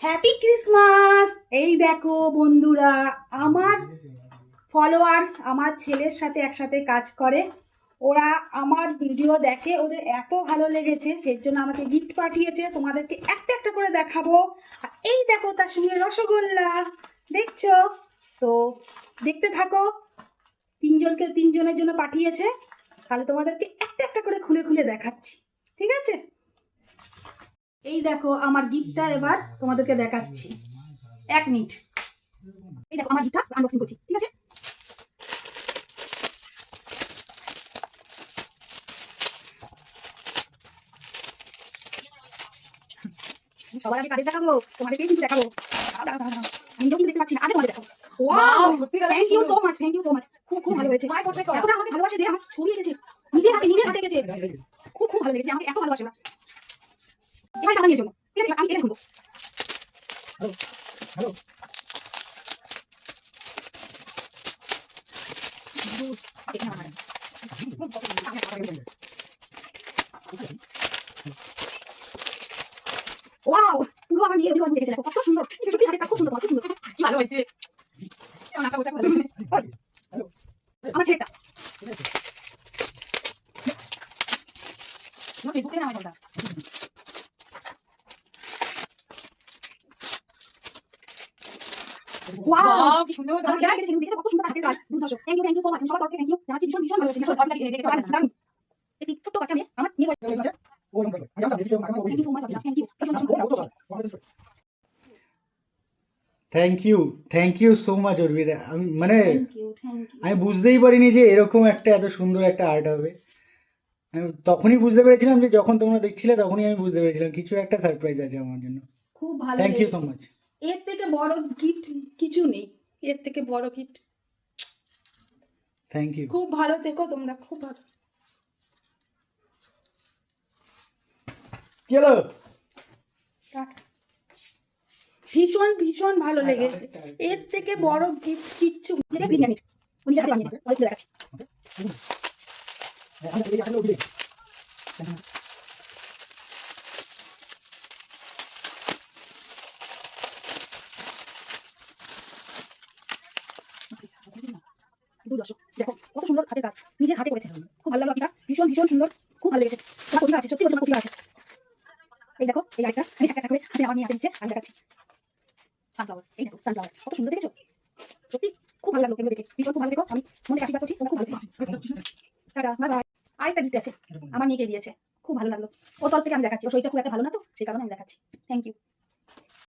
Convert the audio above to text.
Happy Christmas. এই দেখো বন্ধুরা, আমার ফলোয়ার্স আমার ছেলের সাথে একসাথে কাজ করে। ওরা আমার ভিডিও দেখে, ওদের এত ভালো লেগেছে, সেই জন্য আমাকে গিফট পাঠিয়েছে। তোমাদেরকে একটা একটা করে দেখাবো। আর এই দেখো, তার সঙ্গে রসগোল্লা, দেখছো তো? দেখতে থাকো। তিনজনের জন্য পাঠিয়েছে। তাহলে তোমাদেরকে একটা একটা করে খুলে খুলে দেখাচ্ছি, ঠিক আছে? এই দেখো আমার গিফটটা, এবার তোমাদেরকে দেখাচ্ছি। 1 মিনিট। এই দেখো আমার গিফটটা আনবক্সিং করছি, ঠিক আছে? সবার আগে কাদের দেখাবো? তোমাদেরকেই কিন্তু দেখাবো। আমি কিন্তু দেখতে পাচ্ছি না, আগে তোমাদের দেখাবো। Wow, thank you so much, thank you so much. খুব খুব ভালো হয়েছে। এতটা আমাকে ভালোবাসে যে আমার ছবি এঁকেছে, নিজের হাতে এঁকেছে। খুব খুব ভালো লেগেছে, আমাকে এত ভালোবাসে ওরা। এবার আমার নিয়ে জন্য, ঠিক আছে? আমি এটা খুলবো। ওয়াও, পুরো আমার নিয়ে লিখেছে, দেখো কত সুন্দর। সত্যি হাতে কাজ খুব সুন্দর, খুব সুন্দর। কি ভালো হয়েছে আমার ছেলেটা। ওয়াও, কি সুন্দর। আমার ছেলেটা লিখেছে, দেখেছো কত সুন্দর হাতের কাজ। দুর্ধর্ষ। Thank you so much. সবার তরফে থ্যাংক ইউ জানাচ্ছি। ভীষণ ভীষণ ভালো হয়েছে। দারুণ। এই ছোট্ট বাচ্চা মেয়ে আমার নিয়ে thank you so much. Thank you. Thank you so much Arpita. আমি থ্যাংক ইউ। আমি বুঝতেই পারিনি যে এরকম একটা এত সুন্দর একটা আর্ট হবে। আমি তখনই বুঝতে পেরেছিলাম যে যখন তোমরা দেখছিলে তখনই আমি বুঝতে পেরেছিলাম কিছু একটা সারপ্রাইজ আছে আমার জন্য। খুব ভালো থ্যাংক ইউ সো লেগেছে। মাচ। এর থেকে বড় গিফট কিছু নেই, এর থেকে বড় গিফট। Thank you. খুব ভালো থেকো তোমরা, খুব ভালো। কি হলো? ভীষণ ভীষণ ভালো লেগেছে। এর থেকে বড় গিফট কিচ্ছু বিরিয়ানি উনি যাতে বানিয়ে দেবে, দেখাচ্ছি। দর্শক দেখো কত সুন্দর হাতের কাজ, নিজের হাতে করেছে। খুব ভালো লাগলো অর্পিতা, ভীষণ ভীষণ সুন্দর, খুব ভালো লেগেছে। তোমার প্রতিভা আছে, সত্যি তোমার প্রতিভা আছে। এই দেখো এই আরেকটা, আমি একটা করে হাতে আমার নিয়ে হাতে দিচ্ছে, আমি দেখাচ্ছি। সানফ্লাওয়ার, এই দেখো সানফ্লাওয়ার, কত সুন্দর দেখেছো? সত্যি খুব ভালো লাগলো এগুলো দেখে, ভীষণ খুব ভালো দেখো। আমি মনে আশীর্বাদ করছি খুব ভালো দেখো। Tata, bye bye. আরেকটা গিফট আছে, আমার মেয়েকে দিয়েছে, খুব ভালো লাগলো। ওর তরফ থেকে আমি দেখাচ্ছি। ওর শরীরটা খুব একটা ভালো না, তো সেই কারণে আমি দেখাচ্ছি। Thank you.